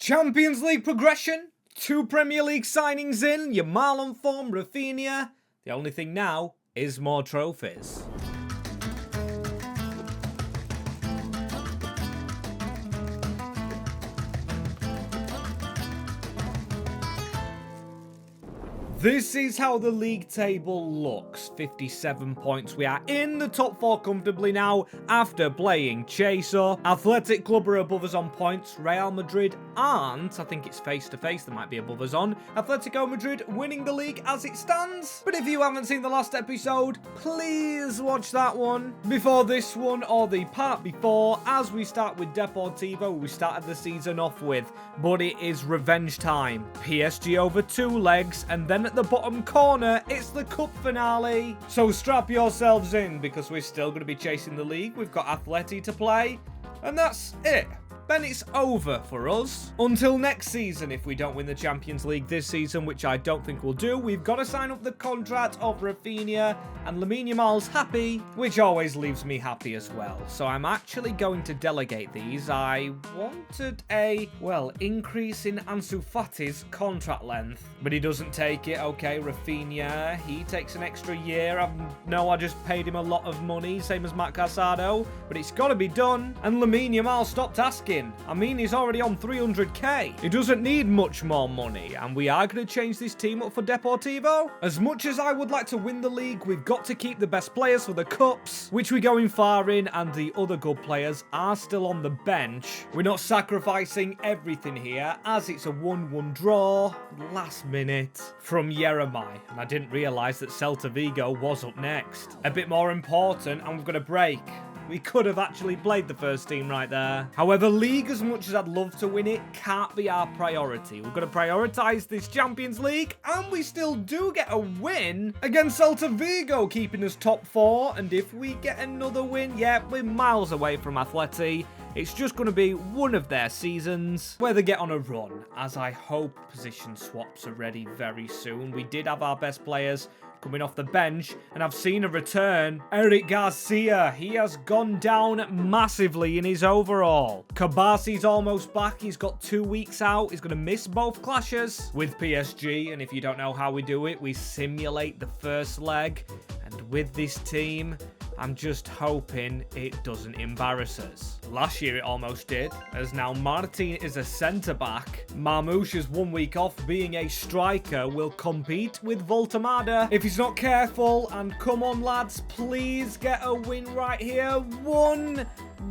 Champions League progression, 2 Premier League signings in, Yamal on form, Rafinha. The only thing now is more trophies. This is how the league table looks. 57 points. We are in the top 4 comfortably now after playing Chaser. Athletic Club are above us on points. Real Madrid aren't. I think it's face-to-face that might be above us on. Atletico Madrid winning the league as it stands. But if you haven't seen the last episode, please watch that one. Before this one, or the part before, as we start with Deportivo, we started the season off with. But it is revenge time. PSG over 2 legs, and then at the bottom corner, it's the cup finale. So strap yourselves in, because we're still going to be chasing the league. We've got Atleti to play, and that's it. Then it's over for us. Until next season, if we don't win the Champions League this season, which I don't think we'll do, we've got to sign up the contract of Rafinha, and Lamine Yamal's happy, which always leaves me happy as well. So I'm actually going to delegate these. I wanted a, well, increase in Ansu Fati's contract length, but he doesn't take it. Okay, Rafinha, he takes an extra year. I just paid him a lot of money, same as Matt Casado, but it's got to be done. And Lamine Yamal stopped asking. I mean, he's already on 300k. He doesn't need much more money, and we are going to change this team up for Deportivo. As much as I would like to win the league, we've got to keep the best players for the cups, which we're going far in, and the other good players are still on the bench. We're not sacrificing everything here, as it's a 1-1 draw, last minute, from Jeremiah, and I didn't realise that Celta Vigo was up next. A bit more important, and we've got a break. We could have actually played the first team right there. However, League, as much as I'd love to win it, can't be our priority. We're going to prioritise this Champions League, and we still do get a win against Celta Vigo, keeping us top 4. And if we get another win, yeah, we're miles away from Atleti. It's just going to be one of their seasons where they get on a run, as I hope position swaps are ready very soon. We did have our best players coming off the bench, and I've seen a return. Eric Garcia, he has gone down massively in his overall. Kabasi's almost back. He's got 2 weeks out. He's going to miss both clashes with PSG, and if you don't know how we do it, we simulate the first leg, and with this team, I'm just hoping it doesn't embarrass us. Last year it almost did, as now Martin is a centre-back. Marmoush is 1 week off being a striker, will compete with Voltemada if he's not careful. And come on lads, please get a win right here. 1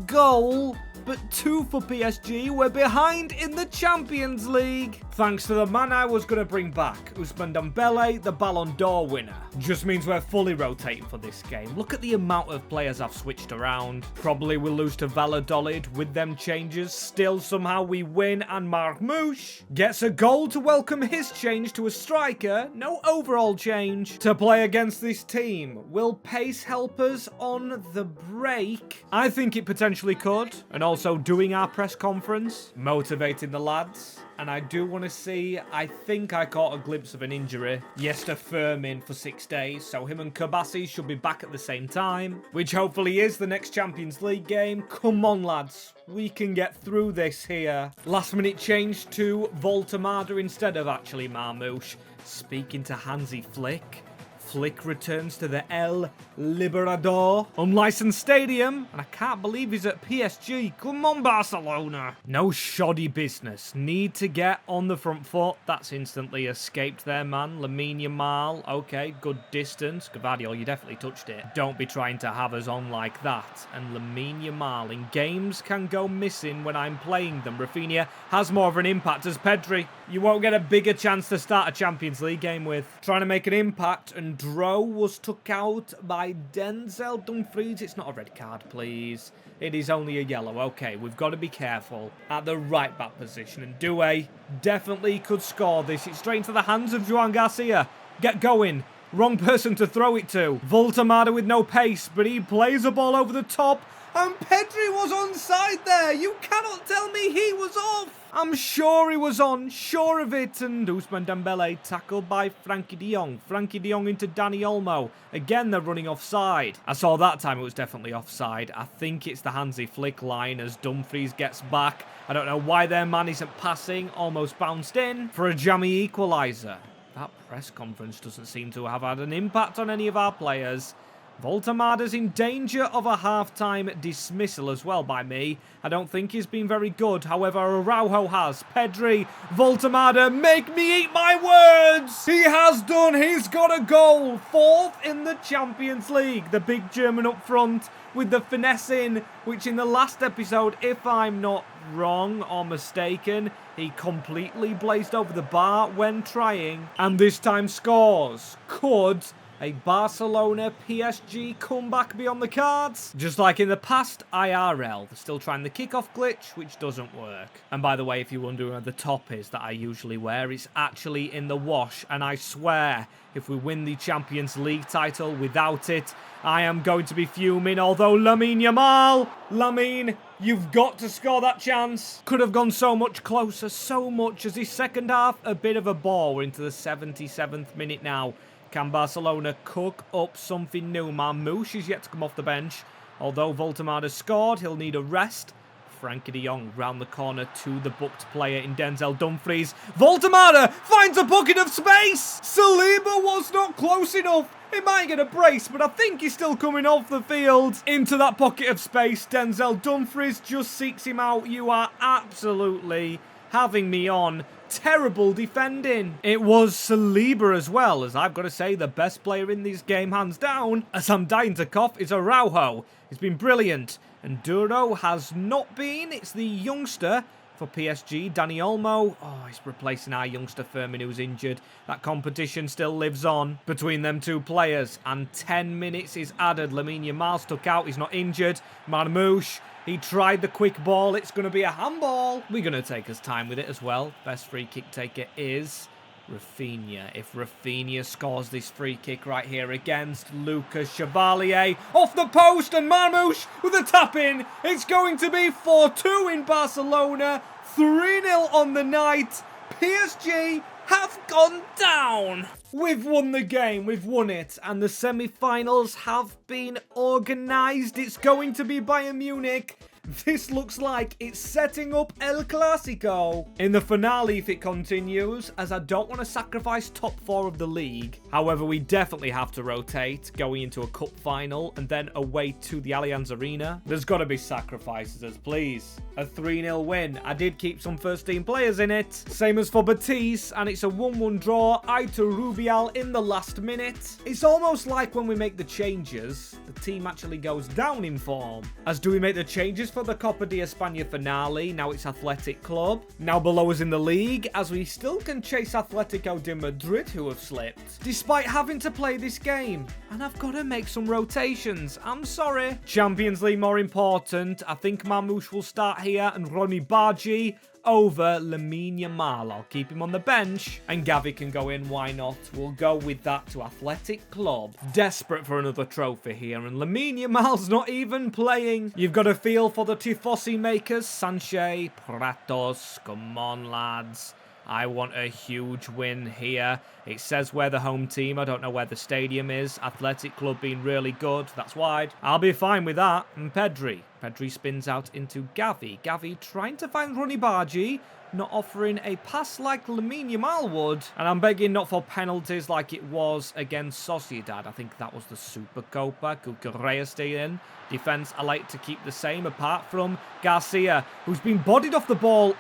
goal, but 2 for PSG. We're behind in the Champions League. Thanks to the man I was going to bring back, Ousmane Dembele, the Ballon d'Or winner. Just means we're fully rotating for this game. Look at the amount of players I've switched around. Probably will lose to Valladolid with them changes. Still somehow we win, and Marmoush gets a goal to welcome his change to a striker. No overall change to play against this team. Will pace help us on the break? I think it potentially could. And also doing our press conference, motivating the lads. And I do want to see, I think I caught a glimpse of an injury. Yester Firmin for 6 days, so him and Kabasi should be back at the same time, which hopefully is the next Champions League game. Come on, lads. We can get through this here. Last minute change to Voltemada instead of actually Marmoush. Speaking to Hansi Flick. Flick returns to the El Liberador unlicensed stadium, and I can't believe he's at PSG. Come on, Barcelona. No shoddy business. Need to get on the front foot. That's instantly escaped there, man. Lamine Yamal. Okay, good distance. Gavadio, you definitely touched it. Don't be trying to have us on like that. And Lamine Yamal in games can go missing when I'm playing them. Rafinha has more of an impact as Pedri. You won't get a bigger chance to start a Champions League game with. Trying to make an impact, and Dro was took out by Denzel Dumfries. It's not a red card, please. It is only a yellow. Okay, we've got to be careful at the right back position. And Doué definitely could score this. It's straight into the hands of Joan Garcia. Get going. Wrong person to throw it to. Voltemada with no pace, but he plays the ball over the top. And Pedri was onside there. You cannot tell me he was off. I'm sure he was on, sure of it. And Ousmane Dembele tackled by Frankie de Jong. Frankie de Jong into Dani Olmo. Again, they're running offside. I saw that time it was definitely offside. I think it's the Hansi Flick line as Dumfries gets back. I don't know why their man isn't passing. Almost bounced in for a jammy equaliser. That press conference doesn't seem to have had an impact on any of our players. Voltemada's in danger of a half-time dismissal as well by me. I don't think he's been very good. However, Araujo has. Pedri, Voltemada, make me eat my words! He has done. He's got a goal. 4th in the Champions League. The big German up front with the finessing, which in the last episode, if I'm not wrong or mistaken, he completely blazed over the bar when trying. And this time scores. Could a Barcelona PSG comeback be on the cards? Just like in the past, IRL. They're still trying the kickoff glitch, which doesn't work. And by the way, if you're wondering where the top is that I usually wear, it's actually in the wash. And I swear, if we win the Champions League title without it, I am going to be fuming. Although Lamine, you've got to score that chance. Could have gone so much closer, so much as his second half, a bit of a bore. We're into the 77th minute now. Can Barcelona cook up something new? Marmouche is yet to come off the bench. Although Voltemada scored, he'll need a rest. Frankie de Jong round the corner to the booked player in Denzel Dumfries. Voltemada finds a bucket of space! Saliba was not close enough. He might get a brace, but I think he's still coming off the field. Into that pocket of space, Denzel Dumfries just seeks him out. You are absolutely having me on. Terrible defending. It was Saliba as well, as I've got to say the best player in this game, hands down, as I'm dying to cough, is Araujo. He's been brilliant. And Duro has not been. It's the youngster for PSG, Dani Olmo. Oh, he's replacing our youngster Firmin, who's injured. That competition still lives on between them two players. And 10 minutes is added. Lamine Yamal's took out. He's not injured. Marmouche, he tried the quick ball. It's going to be a handball. We're going to take his time with it as well. Best free kick taker is Rafinha. If Rafinha scores this free kick right here against Lucas Chevalier, off the post, and Marmouche with a tap in. It's going to be 4-2 in Barcelona. 3-0 on the night. PSG have gone down. We've won the game, we've won it, and the semi-finals have been organised. It's going to be Bayern Munich. This looks like it's setting up El Clasico in the finale if it continues, as I don't want to sacrifice top 4 of the league. However, we definitely have to rotate going into a cup final and then away to the Allianz Arena. There's got to be sacrifices, please. A 3-0 win. I did keep some first-team players in it. Same as for Betis, and it's a 1-1 draw. Aitor Rubial in the last minute. It's almost like when we make the changes, the team actually goes down in form. As do we make the changes for the Copa de España finale. Now it's Athletic Club. Now below us in the league, as we still can chase Atletico de Madrid, who have slipped, despite having to play this game. And I've got to make some rotations. I'm sorry. Champions League more important. I think Marmouche will start here and Ronny Bargi over Lamine Yamal. I'll keep him on the bench and Gavi can go in, why not? We'll go with that to Athletic Club. Desperate for another trophy here, and Lamine Yamal's not even playing. You've got a feel for the Tifosi makers. Sanchez, Pratos, come on lads. I want a huge win here. It says we're the home team. I don't know where the stadium is. Athletic Club being really good. That's wide. I'll be fine with that. And Pedri. Pedri spins out into Gavi. Gavi trying to find Ronny Bargi. Not offering a pass like Lamine Yamal would. And I'm begging not for penalties like it was against Sociedad. I think that was the Supercopa. Cucurella staying in. Defence, I like to keep the same apart from Garcia, who's been bodied off the ball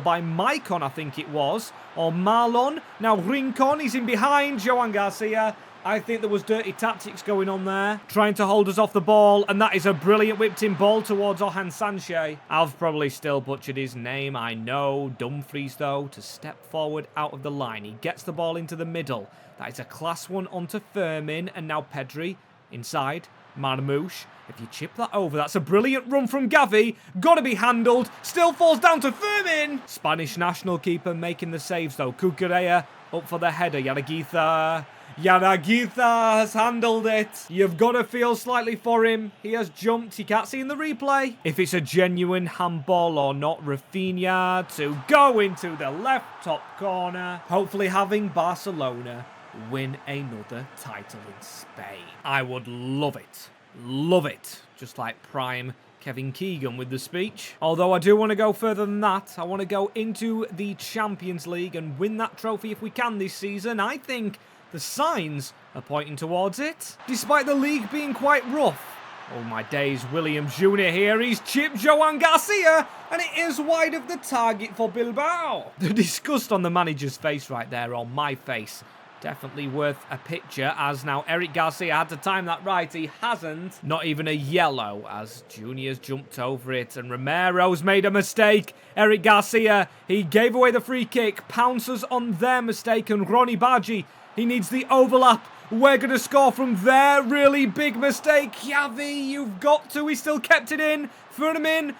by Maicon, I think it was. Or Marlon. Now Rincon, he's in behind Joan Garcia. I think there was dirty tactics going on there. Trying to hold us off the ball. And that is a brilliant whipped-in ball towards Orhan Sanchez. I've probably still butchered his name, I know. Dumfries, though, to step forward out of the line. He gets the ball into the middle. That is a class one onto Firmin. And now Pedri inside. Marmouche. If you chip that over, that's a brilliant run from Gavi. Got to be handled. Still falls down to Firmin. Spanish national keeper making the saves, though. Cucurella up for the header. Yaragitha. Yaragitha has handled it. You've got to feel slightly for him. He has jumped. You can't see in the replay if it's a genuine handball or not. Rafinha to go into the left top corner. Hopefully having Barcelona win another title in Spain. I would love it. Love it. Just like prime Kevin Keegan with the speech. Although I do want to go further than that. I want to go into the Champions League and win that trophy if we can this season. I think the signs are pointing towards it, despite the league being quite rough. Oh my days, Williams Jr. here. He's chipped Joan Garcia, and it is wide of the target for Bilbao. The disgust on the manager's face right there, on my face. Definitely worth a picture, as now Eric Garcia had to time that right. He hasn't. Not even a yellow, as Junior's jumped over it, and Romero's made a mistake. Eric Garcia, he gave away the free kick, pounces on their mistake, and Ronnie Badji, he needs the overlap. We're going to score from there. Really big mistake. Yavi, you've got to. He still kept it in. Firmin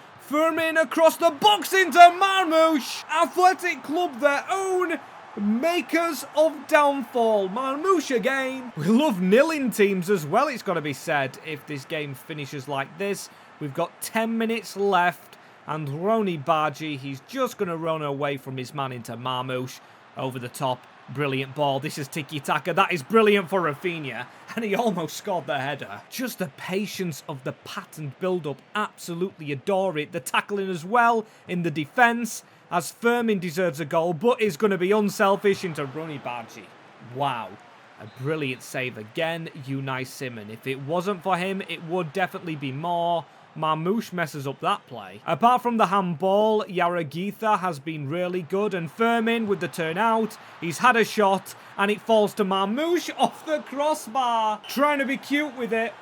across the box into Marmoush. Athletic Club, their own makers of downfall. Marmoush again. We love nilling teams as well, it's got to be said, if this game finishes like this. We've got 10 minutes left, and Ronnie Badji, he's just going to run away from his man into Marmoush. Over the top. Brilliant ball. This is tiki-taka. That is brilliant for Rafinha. And he almost scored the header. Just the patience of the patterned build-up. Absolutely adore it. The tackling as well in the defence. As Firmin deserves a goal, but is going to be unselfish into Ronnie Badji. Wow. A brilliant save again. Unai Simon. If it wasn't for him, it would definitely be more. Marmoush messes up that play. Apart from the handball, Yaragitha has been really good, and Firmin with the turn out, he's had a shot, and it falls to Marmoush off the crossbar. Trying to be cute with it.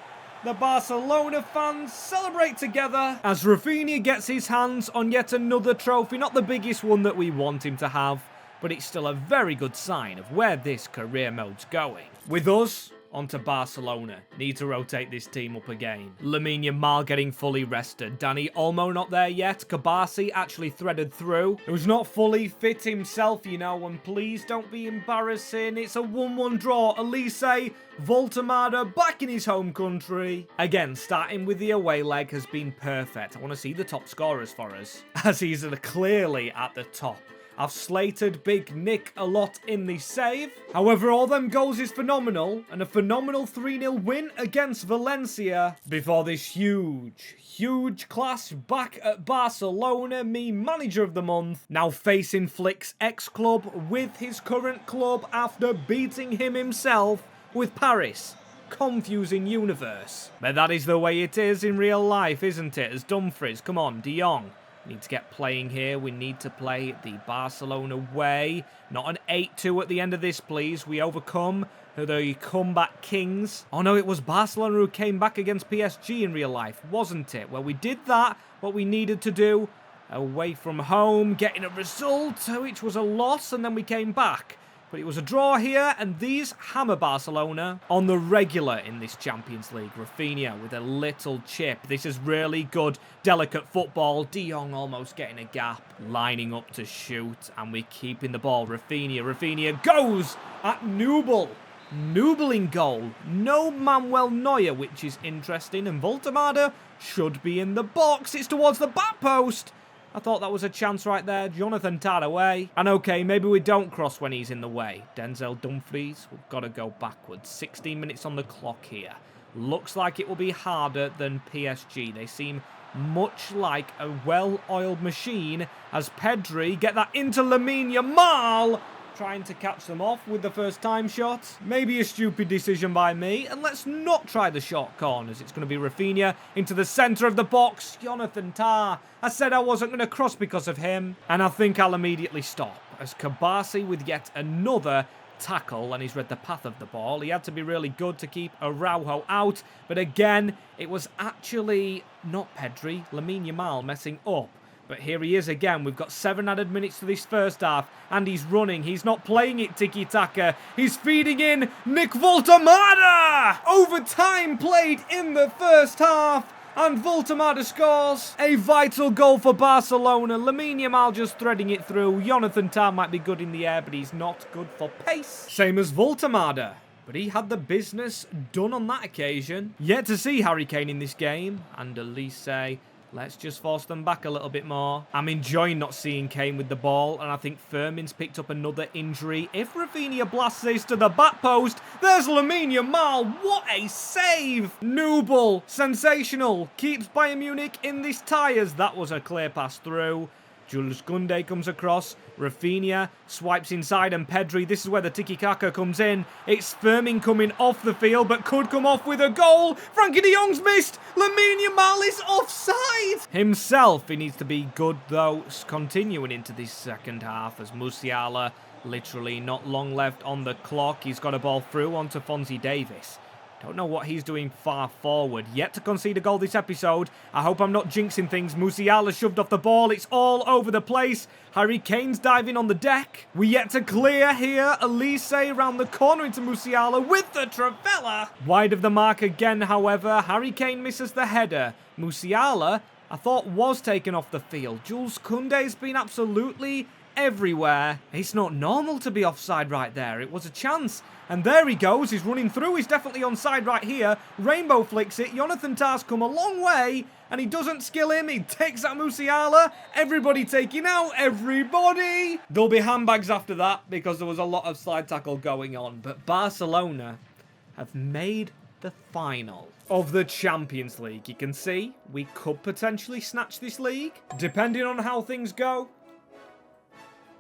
The Barcelona fans celebrate together as Rafinha gets his hands on yet another trophy. Not the biggest one that we want him to have, but it's still a very good sign of where this career mode's going. With us, onto Barcelona. Need to rotate this team up again. Lamine Yamal getting fully rested. Dani Olmo not there yet. Kabasi actually threaded through. It was not fully fit himself, you know, and please don't be embarrassing. It's a 1-1 draw. Elise Voltemada back in his home country. Again, starting with the away leg has been perfect. I want to see the top scorers for us, as he's clearly at the top. I've slated Big Nick a lot in the save. However, all them goals is phenomenal, and a phenomenal 3-0 win against Valencia before this huge clash back at Barcelona. Me, manager of the month, now facing Flick's ex-club with his current club after beating him himself with Paris. Confusing universe. But that is the way it is in real life, isn't it? As Dumfries, come on, De Jong. Need to get playing here. We need to play the Barcelona way. Not an 8-2 at the end of this, please. We overcome the comeback kings. Oh no, it was Barcelona who came back against PSG in real life, wasn't it? Well, we did that, what we needed to do. Away from home, getting a result, which was a loss, and then we came back. But it was a draw here, and these hammer Barcelona on the regular in this Champions League. Rafinha with a little chip. This is really good, delicate football. De Jong almost getting a gap, lining up to shoot, and we're keeping the ball. Rafinha goes at Nubel. Nubel in goal. No Manuel Neuer, which is interesting, and Voltemada should be in the box. It's towards the back post. I thought that was a chance right there. Jonathan Tad away. And okay, maybe we don't cross when he's in the way. Denzel Dumfries, we've got to go backwards. 16 minutes on the clock here. Looks like it will be harder than PSG. They seem much like a well-oiled machine as Pedri get that into Lamine Yamal. Trying to catch them off with the first time shot. Maybe a stupid decision by me. And let's not try the short corners. It's going to be Rafinha into the centre of the box. Jonathan Tah. I said I wasn't going to cross because of him. And I think I'll immediately stop. As Kabasi with yet another tackle, and he's read the path of the ball. He had to be really good to keep Araujo out. But again, it was actually not Pedri. Lamine Yamal messing up. But here he is again. We've got 7 added minutes to this first half. And he's running. He's not playing it tiki-taka. He's feeding in Nick Voltemada! Overtime played in the first half. And Voltemada scores. A vital goal for Barcelona. Lamine Yamal just threading it through. Jonathan Tah might be good in the air, but he's not good for pace. Same as Voltemada. but he had the business done on that occasion. Yet to see Harry Kane in this game, and Elise, let's just force them back a little bit more. I'm enjoying not seeing Kane with the ball, and I think Fermin's picked up another injury. If Rafinha blasts this to the back post, there's Lamine Yamal. What a save! Noble, sensational, keeps Bayern Munich in this tie as that was a clear pass through. Jules Koundé comes across, Rafinha swipes inside, and Pedri, this is where the tiki-taka comes in. It's Fermin coming off the field, but could come off with a goal. Frankie de Jong's missed. Lamine Yamal is offside. Himself, he needs to be good, though, continuing into this second half as Musiala, literally not long left on the clock. He's got a ball through onto Fonzie Davis. Don't know what he's doing far forward. Yet to concede a goal this episode. I hope I'm not jinxing things. Musiala shoved off the ball. It's all over the place. Harry Kane's diving on the deck. We yet to clear here. Elise around the corner into Musiala with the trivela. Wide of the mark again, however. Harry Kane misses the header. Musiala, I thought, was taken off the field. Jules Koundé's been absolutely everywhere. It's not normal to be offside right there. It was a chance. And there he goes. He's running through. He's definitely onside right here. Rainbow flicks it. Jonathan Tah's come a long way. And he doesn't skill him. He takes out Musiala. Everybody taking out everybody. There'll be handbags after that because there was a lot of slide tackle going on. But Barcelona have made the final of the Champions League. You can see we could potentially snatch this league. Depending on how things go.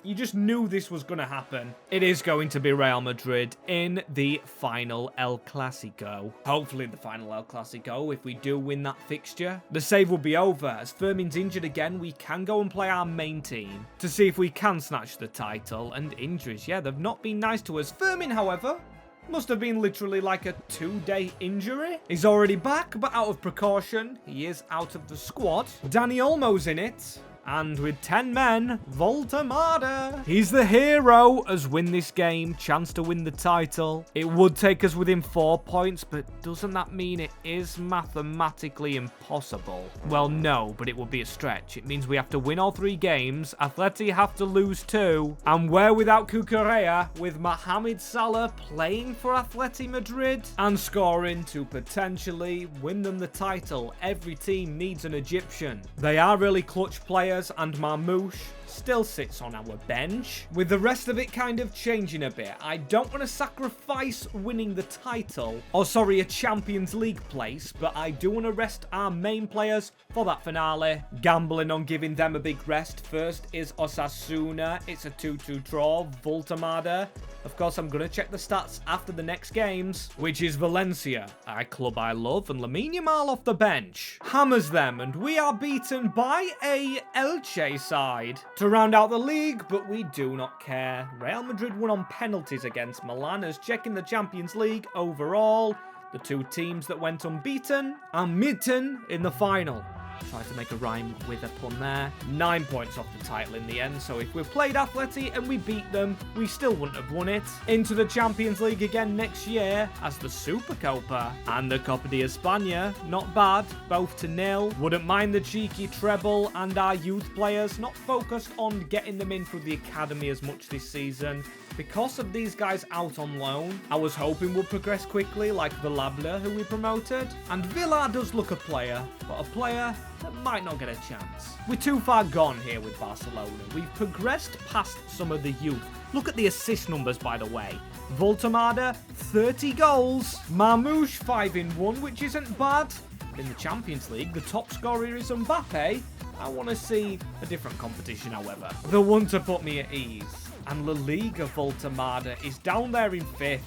You just knew this was going to happen. It is going to be Real Madrid in the final El Clasico. Hopefully the final El Clasico, if we do win that fixture. The save will be over. As Fermin's injured again, we can go and play our main team to see if we can snatch the title. And injuries, yeah, they've not been nice to us. Fermin, however, must have been literally like a 2-day injury. He's already back, but out of precaution, he is out of the squad. Dani Olmo's in it. And with 10 men, Voltemada. He's the hero as win this game. Chance to win the title. It would take us within 4 points, but doesn't that mean it is mathematically impossible? Well, no, but it would be a stretch. It means we have to win all 3 games. Atleti have to lose 2. And we're without Cucurella, with Mohamed Salah playing for Atleti Madrid and scoring to potentially win them the title. Every team needs an Egyptian. They are really clutch players. And Marmouche still sits on our bench, with the rest of it kind of changing a bit. I don't want to sacrifice winning the title, or sorry, a Champions League place, but I do want to rest our main players for that finale. Gambling on giving them a big rest. First is Osasuna. It's a 2-2 draw. Voltemada. Of course, I'm going to check the stats after the next games, which is Valencia, a club I love, and Lamine Yamal off the bench. Hammers them, and we are beaten by a Elche side to round out the league, but we do not care. Real Madrid won on penalties against Milan as checking the Champions League overall. The 2 teams that went unbeaten and mitten in the final. Tried to make a rhyme with a pun there. 9 points off the title in the end, so if we played Atleti and we beat them, we still wouldn't have won it. Into the Champions League again next year as the Supercopa and the Copa de España. Not bad, both to 0. Wouldn't mind the cheeky treble, and our youth players not focused on getting them in through the academy as much this season. Because of these guys out on loan, I was hoping would progress quickly, like Villalba, who we promoted. And Villa does look a player, but a player that might not get a chance. We're too far gone here with Barcelona. We've progressed past some of the youth. Look at the assist numbers, by the way. Voltemada, 30 goals. Marmouche, 5 in 1, which isn't bad. In the Champions League, the top scorer is Mbappe. I want to see a different competition, however. The one to put me at ease. And La Liga Voltemada is down there in 5th.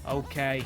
Okay,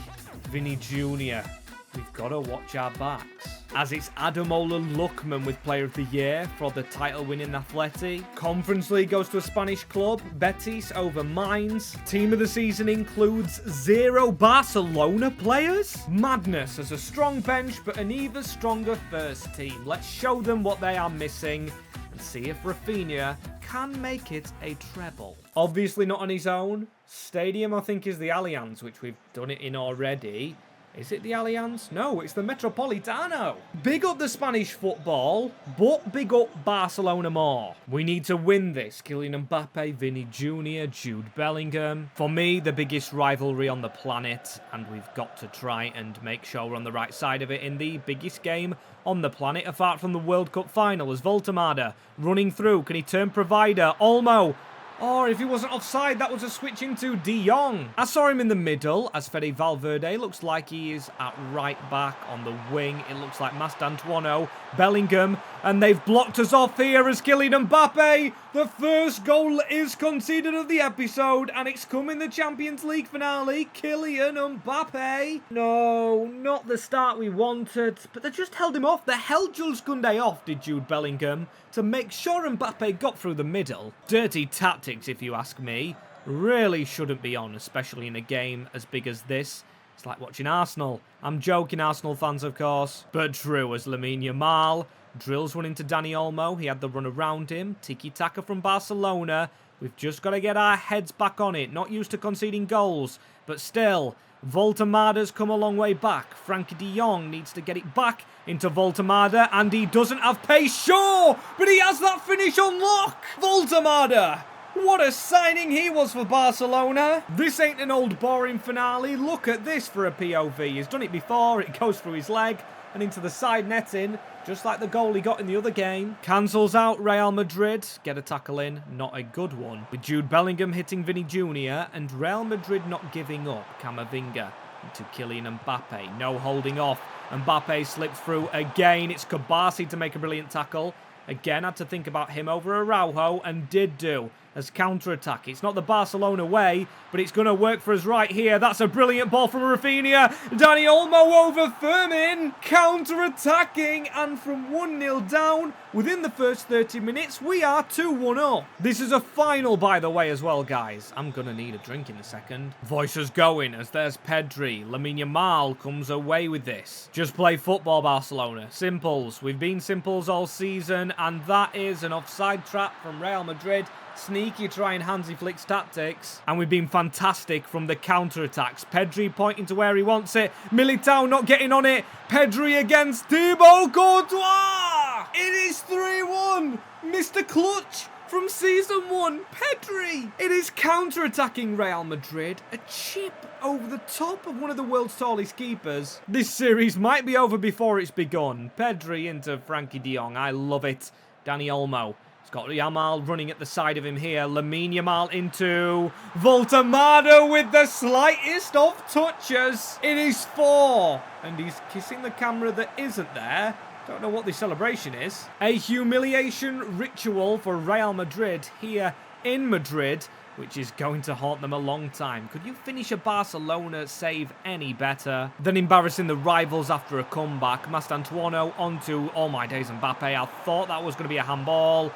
Vinny Jr. We've got to watch our backs. As it's Ademola Lookman with Player of the Year for the title-winning Atleti. Conference League goes to a Spanish club, Betis over Mainz. Team of the season includes 0 Barcelona players. Madness as a strong bench, but an even stronger first team. Let's show them what they are missing and see if Rafinha can make it a treble. Obviously not on his own. Stadium, I think, is the Allianz, which we've done it in already. Is it the Allianz? No, it's the Metropolitano. Big up the Spanish football, but big up Barcelona more. We need to win this. Kylian Mbappe, Vinny Jr., Jude Bellingham. For me, the biggest rivalry on the planet, and we've got to try and make sure we're on the right side of it in the biggest game on the planet, apart from the World Cup final, as Voltemada running through. Can he turn provider? Olmo. Or if he wasn't offside, that was a switch into De Jong. I saw him in the middle as Fede Valverde looks like he is at right back on the wing. It looks like Mastantuono, Bellingham, and they've blocked us off here as Kylian Mbappe. The first goal is conceded of the episode, and it's come in the Champions League finale. Kylian Mbappe. No, not the start we wanted, but they just held him off. They held Jules Koundé off, did Jude Bellingham, to make sure Mbappe got through the middle. Dirty tactics, if you ask me. Really shouldn't be on, especially in a game as big as this. It's like watching Arsenal. I'm joking, Arsenal fans, of course. But true, as Lamine Yamal drills one into Dani Olmo. He had the run around him. Tiki-taka from Barcelona. We've just got to get our heads back on it. Not used to conceding goals, but still, Voltemada's come a long way back. Frankie de Jong needs to get it back into Voltemada, and he doesn't have pace, sure, but he has that finish on lock. Voltemada, what a signing he was for Barcelona. This ain't an old boring finale. Look at this for a POV. He's done it before. It goes through his leg and into the side netting, just like the goal he got in the other game. Cancels out Real Madrid. Get a tackle in. Not a good one. With Jude Bellingham hitting Vinny Jr. and Real Madrid not giving up. Camavinga into Kylian Mbappe. No holding off. Mbappe slips through again. It's Kabasi to make a brilliant tackle. Again, had to think about him over Araujo, and did do, as counter-attack. It's not the Barcelona way, but it's going to work for us right here. That's a brilliant ball from Rafinha. Dani Olmo over Firmin, counter-attacking, and from 1-0 down, within the first 30 minutes, we are 2-1 up. This is a final, by the way, as well, guys. I'm going to need a drink in a second. Voices going, as there's Pedri. Lamine Yamal comes away with this. Just play football, Barcelona. Simples. We've been simples all season, and that is an offside trap from Real Madrid. Sneaky trying Hansi Flick's tactics. And we've been fantastic from the counter-attacks. Pedri pointing to where he wants it. Militao not getting on it. Pedri against Thibaut Courtois. It is 3-1. Mr. Clutch from Season 1. Pedri. It is counter-attacking Real Madrid. A chip over the top of one of the world's tallest keepers. This series might be over before it's begun. Pedri into Frankie de Jong. I love it. Dani Olmo. Got Yamal running at the side of him here. Lamine Yamal into Voltemada with the slightest of touches. It is 4. And he's kissing the camera that isn't there. Don't know what the celebration is. A humiliation ritual for Real Madrid here in Madrid, which is going to haunt them a long time. Could you finish a Barcelona save any better than embarrassing the rivals after a comeback? Mastantuono onto, oh my days, Mbappe. I thought that was going to be a handball.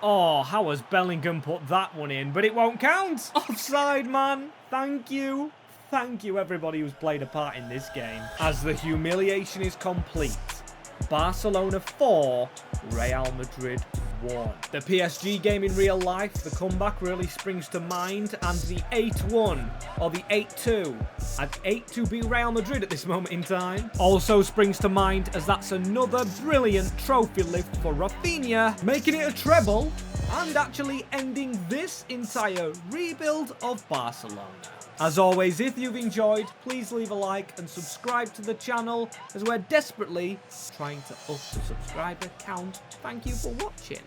Oh, how has Bellingham put that one in? But it won't count. Offside, man. Thank you. Thank you, everybody who's played a part in this game. As the humiliation is complete, Barcelona 4, Real Madrid 1. The PSG game in real life, the comeback really springs to mind, and the 8-1, or the 8-2, at 8-2 beat Real Madrid at this moment in time, also springs to mind, as that's another brilliant trophy lift for Rafinha, making it a treble, and actually ending this entire rebuild of Barcelona. As always, if you've enjoyed, please leave a like and subscribe to the channel, as we're desperately trying to up the subscriber count. Thank you for watching.